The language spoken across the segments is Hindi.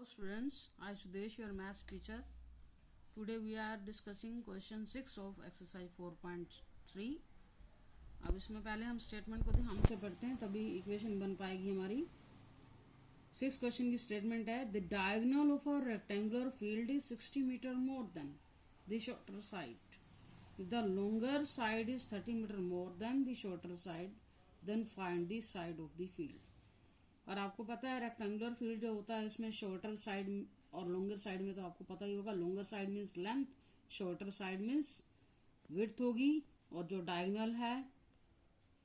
Hello students, I Sudesh, your maths teacher. Today we are discussing question 6 of exercise 4.3. अब इसमें पहले हम स्टेटमेंट को ध्यान से पढ़ते हैं तभी इक्वेशन बन पाएगी हमारी। 6 क्वेश्चन की स्टेटमेंट है the diagonal of a rectangular field is 60 metre more than the shorter side. If the longer side is 30 meter more than the shorter side, then find the side of the field. और आपको पता है रेक्टेंगुलर फील्ड जो होता है इसमें शॉर्टर साइड और लॉन्गर साइड में तो आपको पता ही होगा. Longer side means length, shorter side means width होगी. और जो डायगोनल है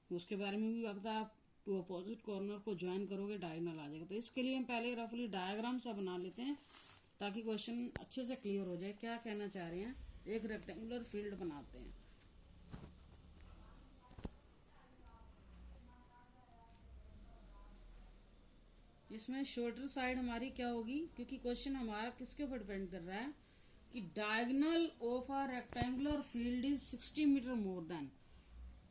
उसके बारे में भी पता है, आप टू अपोजिट कॉर्नर को ज्वाइन करोगे डायगोनल आ जाएगा. तो इसके लिए हम पहले रफली डायग्राम सा बना लेते हैं ताकि क्वेश्चन अच्छे से क्लियर हो जाए क्या कहना चाह रहे हैं. एक रेक्टेंगुलर फील्ड बनाते हैं. इसमें शॉर्टर साइड हमारी क्या होगी, क्योंकि क्वेश्चन हमारा किसके ऊपर डिपेंड कर रहा है कि diagonal of a rectangular field is 60 metre more than.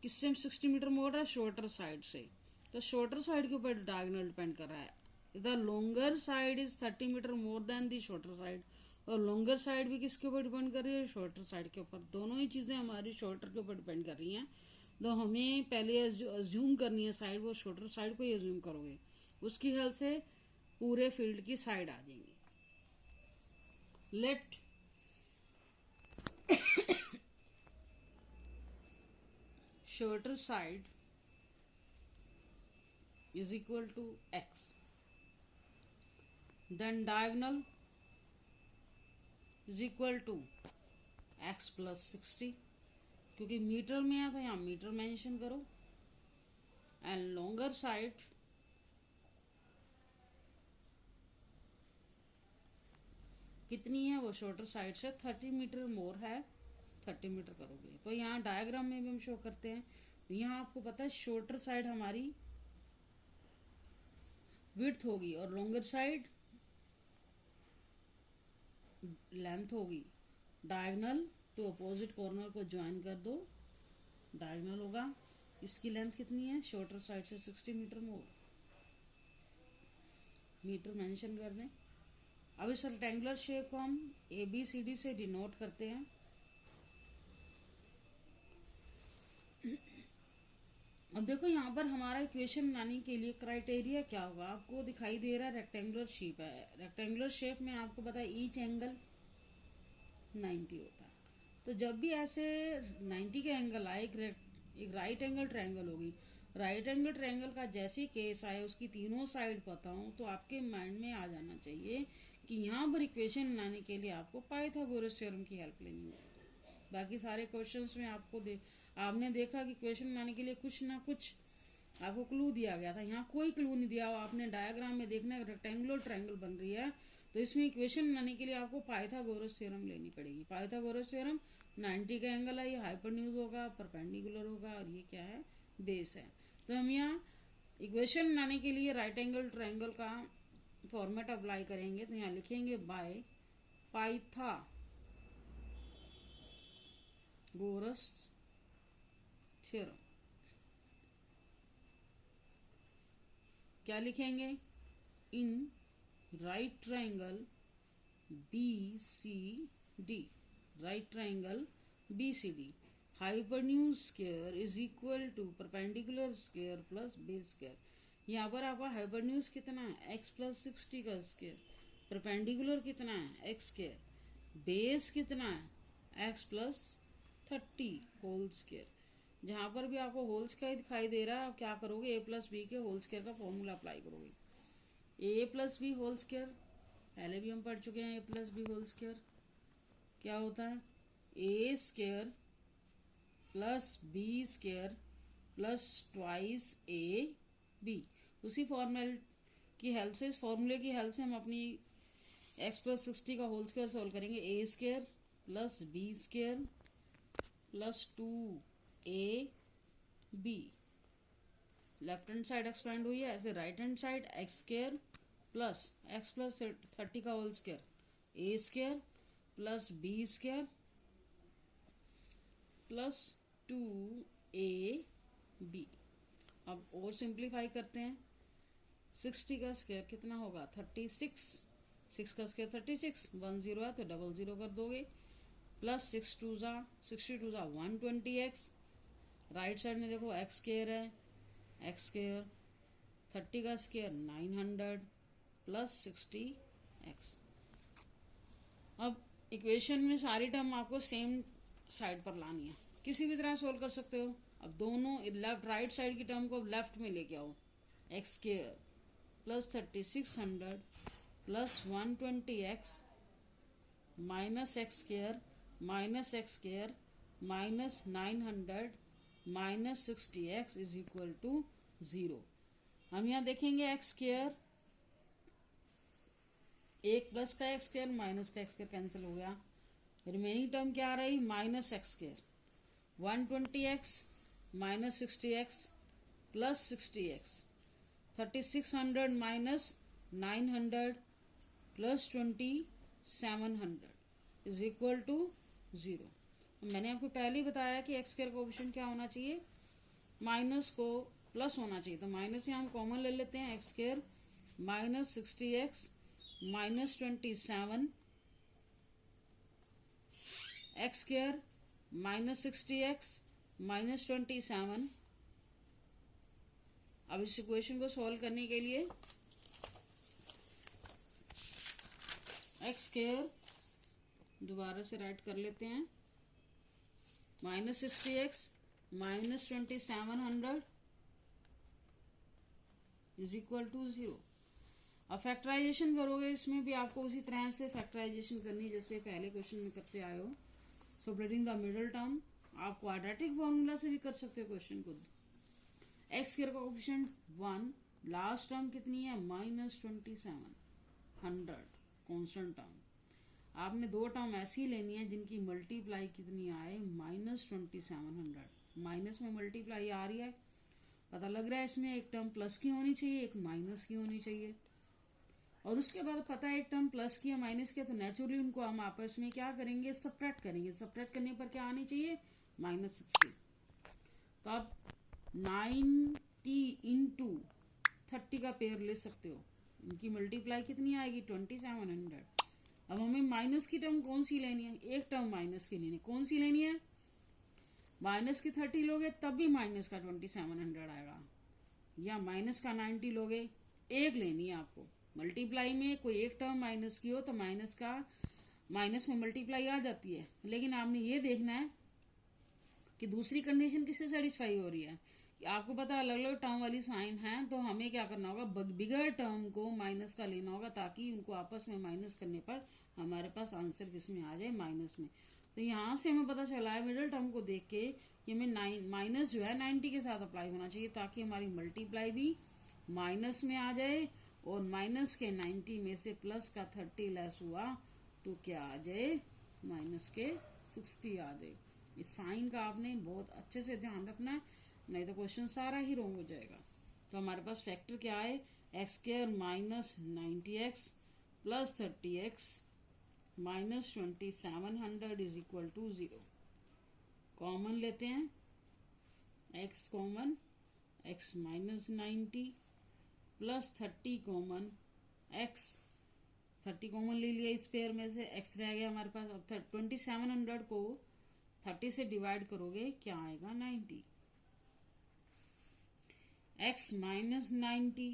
किससे 60 मीटर मोर है? शॉर्टर साइड से. तो शॉर्टर साइड के ऊपर डायगोनल डिपेंड कर रहा है. The longer side is 30 metre more than the shorter side. और लॉन्गर साइड भी किसके ऊपर डिपेंड कर रही है? शॉर्टर साइड के ऊपर. दोनों ही चीजें हमारी शॉर्टर के ऊपर डिपेंड कर रही हैं. तो हमें पहले अज्यूम करनी है साइड, वो शॉर्टर साइड को ही अज्यूम करोगे, उसकी हेल्प से पूरे फील्ड की साइड आ जाएंगी. Let shorter side is equal to x, then diagonal is equal to x plus 60. क्योंकि मीटर में है तो यहां मीटर मेंशन करो. एंड लॉन्गर साइड कितनी है? वो शॉर्टर साइड से 30 मीटर मोर है, 30 मीटर करोगे. तो यहाँ डायग्राम में भी हम शो करते हैं. तो यहाँ आपको पता है शॉर्टर साइड हमारी विड्थ होगी और लॉन्गर साइड लेंथ होगी. डायगोनल टू अपोजिट कॉर्नर को ज्वाइन कर दो, डायगोनल होगा. इसकी लेंथ कितनी है? शॉर्टर साइड से 60 मीटर मोर, मीटर मेंशन कर दें. अब इस रेक्टेंगुलर शेप को हम ABCD से डिनोट करते हैं. अब देखो यहाँ पर हमारा इक्वेशन बनाने के लिए क्राइटेरिया क्या होगा. आपको दिखाई दे रहा है रेक्टेंगुलर शेप है. रेक्टेंगुलर शेप में आपको पता है ईच एंगल 90 होता है. तो जब भी ऐसे 90 के एंगल आए, एक राइट एंगल ट्रायंगल होगी. राइट एंगल ट्रायंगल का जैसे केस आए उसकी तीनों साइड पता हो तो आपके माइंड में आ जाना चाहिए कि यहाँ पर इक्वेशन बनाने के लिए आपको पाइथागोरस थ्योरम की हेल्प लेनी होगी. बाकी सारे क्वेश्चंस में आपने देखा कि इक्वेशन बनाने के लिए कुछ ना कुछ आपको क्लू दिया गया था. यहाँ कोई क्लू नहीं दिया. आपने डायग्राम में देखना रेक्टेंगुलर ट्रायंगल बन रही है तो इसमें इक्वेशन बनाने के लिए आपको पाइथागोरस थ्योरम लेनी पड़ेगी. पाइथागोरस थ्योरम 90 का एंगल है, ये हाइपोटेन्यूज होगा, परपेंडिकुलर होगा और ये क्या है? बेस है. तो हम यहाँ इक्वेशन बनाने के लिए राइट एंगल ट्रायंगल का फॉर्मेट अप्लाई करेंगे. तो यहाँ लिखेंगे बाय पाइथागोरस थ्योरम. क्या लिखेंगे? In right triangle BCD, right triangle BCD, hypotenuse square is equal to perpendicular square plus base square. यहाँ पर आपका हाइपोटेन्यूज कितना है? x प्लस 60 का स्क्वायर. परपेंडिकुलर कितना है? x square. बेस कितना है? x plus 30 whole square. जहां पर भी आपको होल स्क्वायर दिखाई दे रहा है आप क्या करोगे? a प्लस बी के होल स्क्वायर का फॉर्मूला अप्लाई करोगे. a plus B whole square पहले भी हम पढ़ चुके हैं. a plus B whole square क्या होता है? a square plus B square plus twice AB. उसी फॉर्मूले की हेल्प से, इस फॉर्मूले की हेल्प से हम अपनी x प्लस 60 का होल स्क्वायर सोल्व करेंगे. a square plus B square plus 2AB. Left hand side expand हुई है, ऐसे right hand side x square plus 30 का whole square a square plus B square plus 2AB. अब और सिंप्लीफाई करते हैं. 60 का स्क्वायर कितना होगा? 36 6 का स्क्वायर 36, 1 0 है तो डबल 0 कर दोगे, प्लस 6 2 ज़ा 120x, राइट साइड में देखो एक्स स्क्वायर है, एक्स स्क्वायर 30 का स्क्वायर 900 प्लस 60x। अब इक्वेशन में सारी टर्म आपको सेम साइड पर लानी है, किसी भी तरह सोल्व कर सकते हो। अब दोनों लेफ्ट राइट साइड की टर्म को लेफ्ट में लेके आओ, x square plus 3600 plus 120x minus x square minus 900 minus 60x is equal to 0। हम यहाँ देखेंगे एक्स स्क्वायर, एक प्लस का एक्स स्क्वायर माइनस का एक्स स्क्वायर कैंसिल हो गया, रिमेनिंग टर्म क्या आ रही minus x square, 120x minus 60x plus 60x, 3600 minus 900 plus 2700 is equal to 0। मैंने आपको पहले ही बताया कि एक्स स्क्वायर कोएफिशिएंट क्या होना चाहिए, माइनस को प्लस होना चाहिए, तो माइनस यहाँ हम कॉमन ले लेते हैं, x square minus 60x minus 27 x square minus 60x minus 27। अब इस इक्वेशन को सॉल्व करने के लिए एक्स स्क्वायर दोबारा से राइट कर लेते हैं, minus 60x minus 2700 is equal to 0। अब फैक्टराइजेशन करोगे, इसमें भी आपको उसी तरह से फैक्टराइजेशन करनी जैसे पहले क्वेश्चन में करते आए हो। सब्ट्रैक्टिंग द मिडिल टर्म, आप क्वाड्रेटिक फॉर्मूला से भी कर सकते हो क्वेश्चन को। एक्स स्क्वायर का कोएफिशिएंट 1, लास्ट टर्म कितनी है माइनस 2700 कॉन्स्टेंट टर्म। आपने दो टर्म ऐसी ही लेनी है जिनकी मल्टीप्लाई कितनी आए माइनस 2700, माइनस में मल्टीप्लाई आ रही है, पता लग रहा है इसमें एक टर्म प्लस की होनी चाहिए, एक माइनस की होनी चाहिए, और उसके बाद पता है एक टर्म प्लस की या माइनस की, तो नेचुरली उनको हम आपस में क्या करेंगे सब्ट्रैक्ट करेंगे, सब्ट्रैक्ट करने पर क्या आनी चाहिए माइनस 60। तो आप 90 इंटू 30 का पेयर ले सकते हो, इनकी मल्टीप्लाई कितनी आएगी 2700। अब हमें माइनस की टर्म कौन सी लेनी है, एक टर्म माइनस की लेनी है, कौन सी लेनी है, माइनस की 30 लोगे तब भी माइनस का 2700 आएगा, या माइनस का 90 लोगे, एक लेनी है आपको। मल्टीप्लाई में कोई एक टर्म माइनस की हो तो माइनस का माइनस में मल्टीप्लाई आ जाती है, लेकिन आपने ये देखना है कि दूसरी कंडीशन किससे सेटिस्फाई हो रही है। आपको पता अलग अलग टर्म वाली साइन है, तो हमें क्या करना होगा बिगर टर्म को माइनस का लेना होगा, ताकि उनको आपस में माइनस करने पर हमारे पास आंसर किस में आ जाए माइनस में। तो यहाँ से हमें पता चला है मिडिल टर्म को देख के कि हमें माइनस जो है 90 के साथ अप्लाई होना चाहिए, ताकि हमारी मल्टीप्लाई भी माइनस में आ जाए, और माइनस के 90 में से प्लस का 30 लेस हुआ तो क्या आ जाए माइनस के 60 आ जाए। इस साइन का आपने बहुत अच्छे से ध्यान रखना है, नहीं तो क्वेश्चन सारा ही रॉन्ग हो जाएगा। तो हमारे पास फैक्टर क्या है, x square minus 90x plus 30x minus 2700 is equal to 0। Common लेते हैं, x common, x minus 90 plus 30 common, x 30 common ले लिया इस पेयर में से, x रह गया हमारे पास। अब 2700 को 30 से डिवाइड करोगे क्या आएगा 90, x minus 90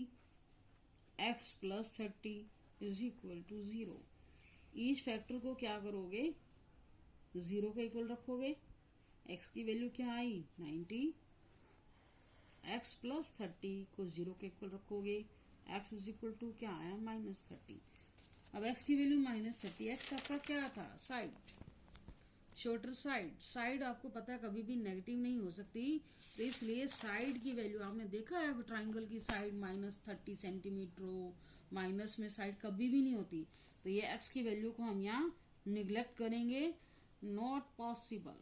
x plus 30 is equal to 0। Each factor को क्या करोगे 0 के इक्वल रखोगे, x की वैल्यू क्या आई 90, x प्लस 30 को 0 के इक्वल रखोगे, x इज इक्वल टू क्या आया माइनस 30। अब x की वैल्यू माइनस 30, x आपका क्या था साइड, शॉर्टर साइड। साइड आपको पता है कभी भी नेगेटिव नहीं हो सकती, तो इसलिए साइड की वैल्यू आपने देखा है ट्राइंगल की साइड माइनस 30 सेंटीमीटर हो, माइनस में साइड कभी भी नहीं होती, तो ये x की वैल्यू को हम यहाँ निग्लेक्ट करेंगे, नॉट पॉसिबल,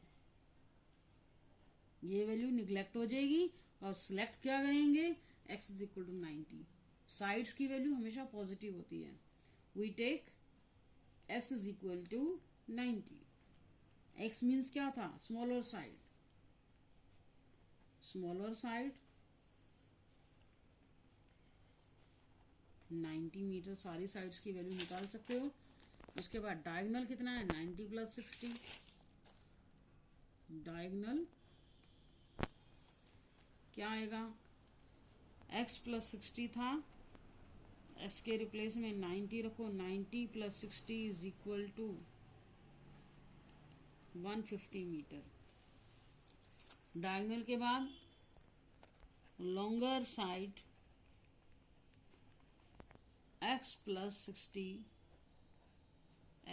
ये वैल्यू निग्लेक्ट हो जाएगी, और सिलेक्ट क्या करेंगे x is equal to 90। Sides की वैल्यू हमेशा पॉजिटिव होती है, we take x is equal to 90। x means क्या था smaller side, smaller side 90 metre, सारी साइड्स की वैल्यू निकाल सकते हो। उसके बाद डायगोनल कितना है, 90 प्लस 60। डायगोनल क्या आएगा, x प्लस 60 था, x के रिप्लेस में 90 रखो, 90 plus 60 is equal to 150 metre. Diagonal के बाद longer side x plus 60,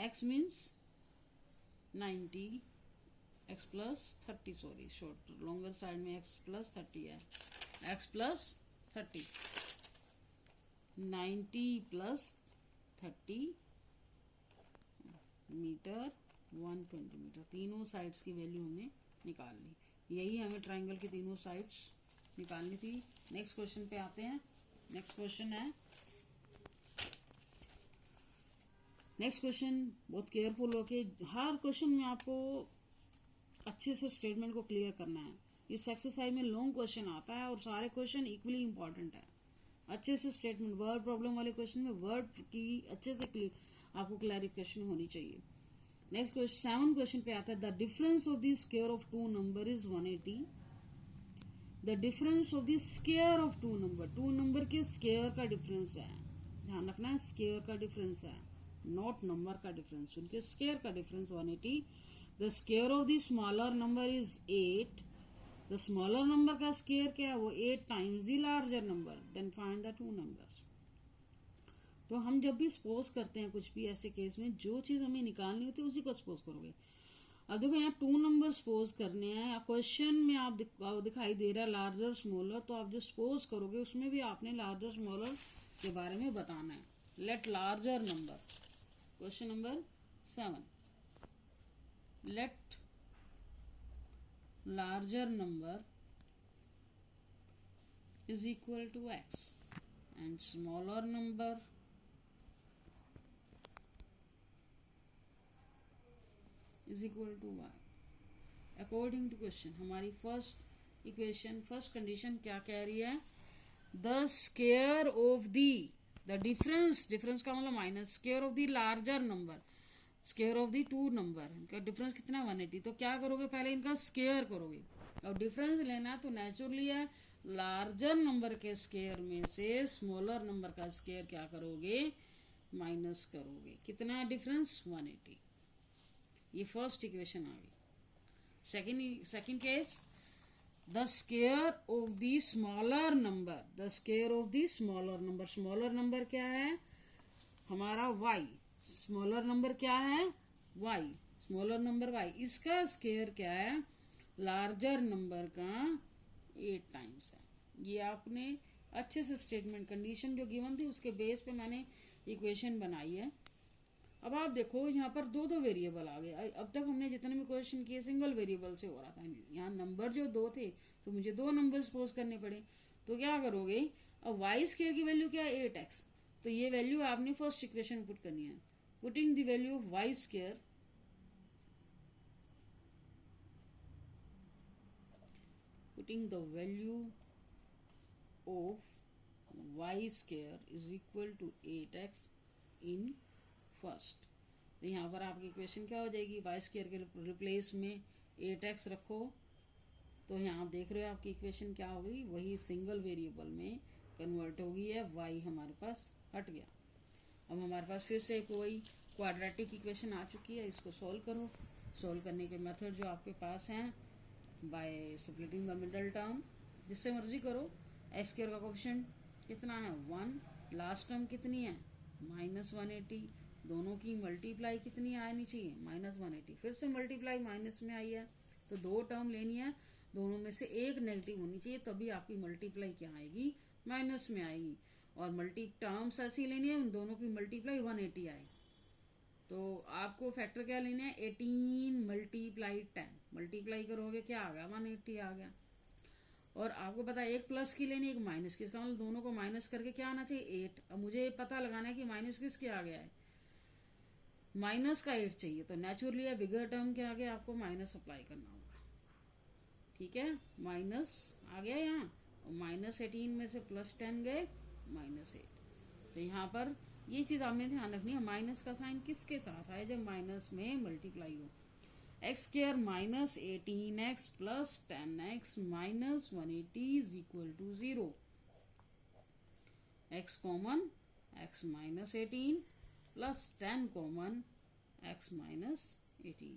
x means 90, x plus 30, sorry short, longer side में x प्लस 30 है, x plus 30, 90 plus 30 metre, 120 metre. तीनों साइड्स की वैल्यू हमने निकाल ली। यही हमें ट्राइंगल की तीनों साइड्स निकालनी थी। नेक्स्ट क्वेश्चन पे आते हैं। नेक्स्ट क्वेश्चन है, नेक्स्ट क्वेश्चन बहुत केयरफुल होके, हर क्वेश्चन में आपको अच्छे से स्टेटमेंट को क्लियर करना है। इस एक्सरसाइज में लॉन्ग क्वेश्चन आता है और सारे क्वेश्चन इक्वली इंपॉर्टेंट है। अच्छे से स्टेटमेंट, वर्ड प्रॉब्लम वाले क्वेश्चन में वर्ड की अच्छे से आपको क्लैरिफिकेशन होनी चाहिए। नेक्स्ट क्वेश्चन 7 क्वेश्चन पे आता है, the difference of the square of two number is 180। The difference of the square of two number के स्क्वायर का डिफरेंस है, ध्यान रखना है, स्क्वायर का डिफरेंस है, नॉट नंबर का डिफरेंस। उनके स्क्वायर का difference 180। The square of the smaller number is 8। द स्मॉलर नंबर का स्क्वायर क्या है, वो 8 times the larger number, then find the two numbers. तो हम जब भी सपोज करते हैं कुछ भी ऐसे केस में, जो चीज हमें निकालनी होती है उसी को सपोज करोगे। अब देखो यहाँ टू नंबर सपोज करने हैं, क्वेश्चन में आप दिखाई दे रहा है लार्जर स्मॉलर, तो आप जो सपोज करोगे उसमें भी आपने लार्जर स्मॉलर के बारे में बताना है। Let larger number, question number 7, let larger number is equal to x and smaller number is equal to y according to question। हमारी फर्स्ट इक्वेशन, फर्स्ट कंडीशन क्या कह रही है, the square of the difference, difference का मतलब minus, square of the larger number, square of the two number, इनका डिफरेंस कितना 180। तो क्या करोगे, पहले इनका स्क्वायर करोगे। और डिफरेंस लेना तो नेचुरली है, लार्जर नंबर के स्क्वायर में से स्मॉलर नंबर का स्क्वायर क्या करोगे, माइनस करोगे। कितना डिफरेंस, 180। ये फर्स्ट इक्वेशन आ गई। Second case, the square of the smaller number, the square of the smaller number, smaller number क्या है हमारा y, स्मॉलर नंबर क्या है y, स्मॉलर नंबर y, इसका स्क्वायर क्या है, लार्जर नंबर का 8 टाइम्स है। ये आपने अच्छे से स्टेटमेंट, कंडीशन जो गिवन थी उसके बेस पे मैंने इक्वेशन बनाई है। अब आप देखो यहाँ पर दो वेरिएबल आ गए। अब तक हमने जितने भी क्वेश्चन किए सिंगल वेरिएबल से हो रहा था, यहाँ नंबर जो 2 थे तो मुझे 2 नंबर सपोज करने पड़े। तो क्या करोगे, अब y स्क्वायर की वैल्यू क्या है 8x, तो ये वैल्यू आपने फर्स्ट इक्वेशन पुट करनी है। Putting the value of y square, putting the value of y square is equal to 8x in first. तो यहाँ पर आपकी इक्वेशन क्या हो जाएगी, y स्क्वायर के रिप्लेस में 8x रखो, तो यहाँ आप देख रहे हो आपकी इक्वेशन क्या हो गई, वही सिंगल वेरिएबल में कन्वर्ट हो गई है, y हमारे पास हट गया। अब हमारे पास फिर से एक वही क्वाड्रेटिक इक्वेशन आ चुकी है, इसको सॉल्व करो। सॉल्व करने के मेथड जो आपके पास हैं, by splitting the middle term, जिससे मर्जी करो। एक्स स्क्वायर का कोफिशिएंट कितना है 1, लास्ट टर्म कितनी है -180, दोनों की मल्टीप्लाई कितनी आनी चाहिए -180, फिर से मल्टीप्लाई माइनस में आई है, तो 2 टर्म लेनी है, दोनों में से एक नेगेटिव होनी चाहिए, तभी आपकी मल्टीप्लाई क्या आएगी, माइनस में आएगी। और मल्टी टर्म्स ऐसी लेनी है दोनों की मल्टीप्लाई 180 आए। तो आपको फैक्टर क्या लेने हैं, 18 मल्टीप्लाई 10, मल्टीप्लाई करोगे क्या आ गया 180 आ गया। और आपको पता है एक प्लस की लेनी, एक माइनस की, इसका मतलब दोनों को माइनस करके क्या आना चाहिए 8। अब मुझे पता लगाना है कि माइनस किसके आ गया है, माइनस का 8 चाहिए, तो नेचुरली है बिगर टर्म के आगे आपको माइनस अप्लाई करना होगा। ठीक है, माइनस आ गया यहाँ, और -18 में से +10 गए -8, तो यहाँ पर ये चीज आपने ध्यान रखनी है, माइनस का साइन किसके साथ आए, जब माइनस में मल्टीप्लाई हो। X square minus 18x plus 10x minus 180 is equal to 0। x common, x minus 18 plus 10 common, x minus 18।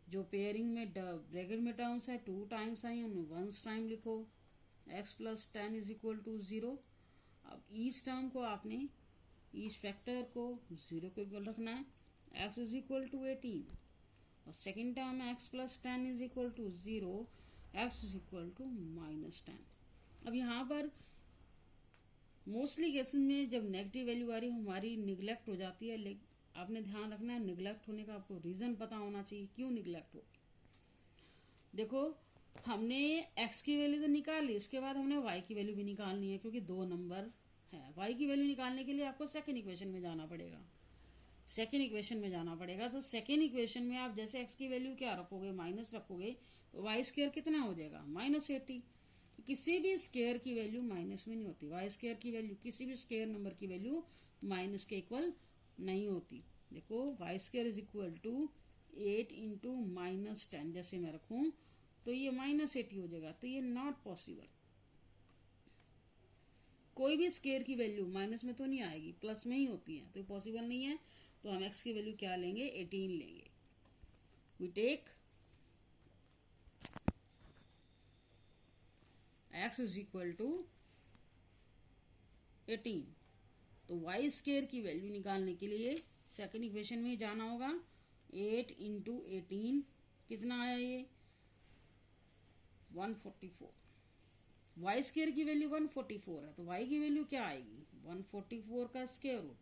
जो पेयरिंग में ब्रैकेट में टर्म्स है 2 टाइम्स आई, उन्हें वंस टाइम लिखो। x plus 10 is equal to 0। अब ईच टर्म को आपने, ईच फैक्टर को 0 को इक्वल रखना है। x इज इक्वल टू 18 और second term x plus 10 is equal to 0, x is equal to minus 10। अब यहाँ पर मोस्टली केसेस में जब नेगेटिव वैल्यू आ रही हमारी निगलेक्ट हो जाती है, लेकिन आपने ध्यान रखना है निगलेक्ट होने का आपको रीजन पता होना चाहिए, क्यों निगलेक्ट हो। देखो हमने x की वैल्यू तो निकाल ली, उसके बाद हमने y की वैल्यू भी निकालनी है, क्योंकि 2 नंबर है। y की वैल्यू निकालने के लिए आपको सेकेंड इक्वेशन में जाना पड़ेगा। सेकेंड इक्वेशन में जाना पड़ेगा तो सेकेंड इक्वेशन में आप जैसे x की वैल्यू क्या रखोगे, माइनस रखोगे, तो y स्क्वायर कितना हो जाएगा, माइनस 80। किसी भी स्क्वायर की वैल्यू माइनस में नहीं होती। y स्क्वायर की वैल्यू, किसी भी स्क्वायर नंबर की वैल्यू माइनस के इक्वल नहीं होती। देखो y square is equal to 8 into minus 10 जैसे मैं रखूं तो ये माइनस 80 हो जाएगा, तो ये नॉट पॉसिबल। कोई भी स्क्वायर की वैल्यू माइनस में तो नहीं आएगी, प्लस में ही होती है, तो पॉसिबल नहीं है। तो हम x की वैल्यू क्या लेंगे, 18 लेंगे। We take x is equal to 18। तो y स्क्वायर की वैल्यू निकालने के लिए सेकंड इक्वेशन में जाना होगा। 8 इंटू 18 कितना आया, ये 144। y स्क्वायर की वैल्यू 144 है, तो y की वैल्यू क्या आएगी, 144 का स्क्वायर रूट,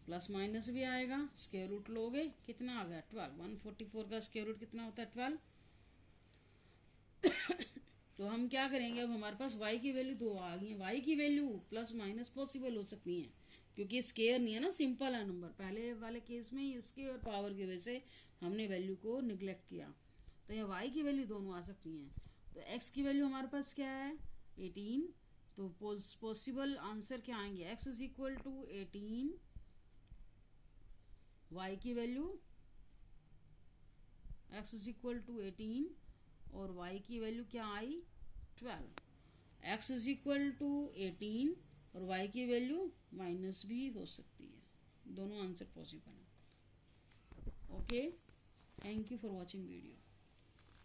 प्लस माइनस भी आएगा, स्क्वायर रूट लोगे कितना आ गया 12। 144 का स्क्वायर रूट कितना होता है 12। तो हम क्या करेंगे, अब हमारे पास y की वैल्यू 2 आ गई है। y की वैल्यू प्लस माइनस पॉसिबल हो सकती है, क्योंकि स्क्वायर नहीं है ना, सिंपल है नंबर। पहले वाले केस में इसके और पावर की वजह से हमने वैल्यू को निगलेक्ट किया, तो ये y की वैल्यू दोनों आ सकती हैं। तो x की वैल्यू हमारे पास क्या है, 18। तो पॉसिबल आंसर क्या आएंगे, x is equal to 18, y की value x is equal to 18 और y की वैल्यू क्या आई 12। x इज इक्वल टू 18 और y की वैल्यू माइनस भी हो सकती है, दोनों आंसर पॉसिबल है। Okay, thank you for watching video.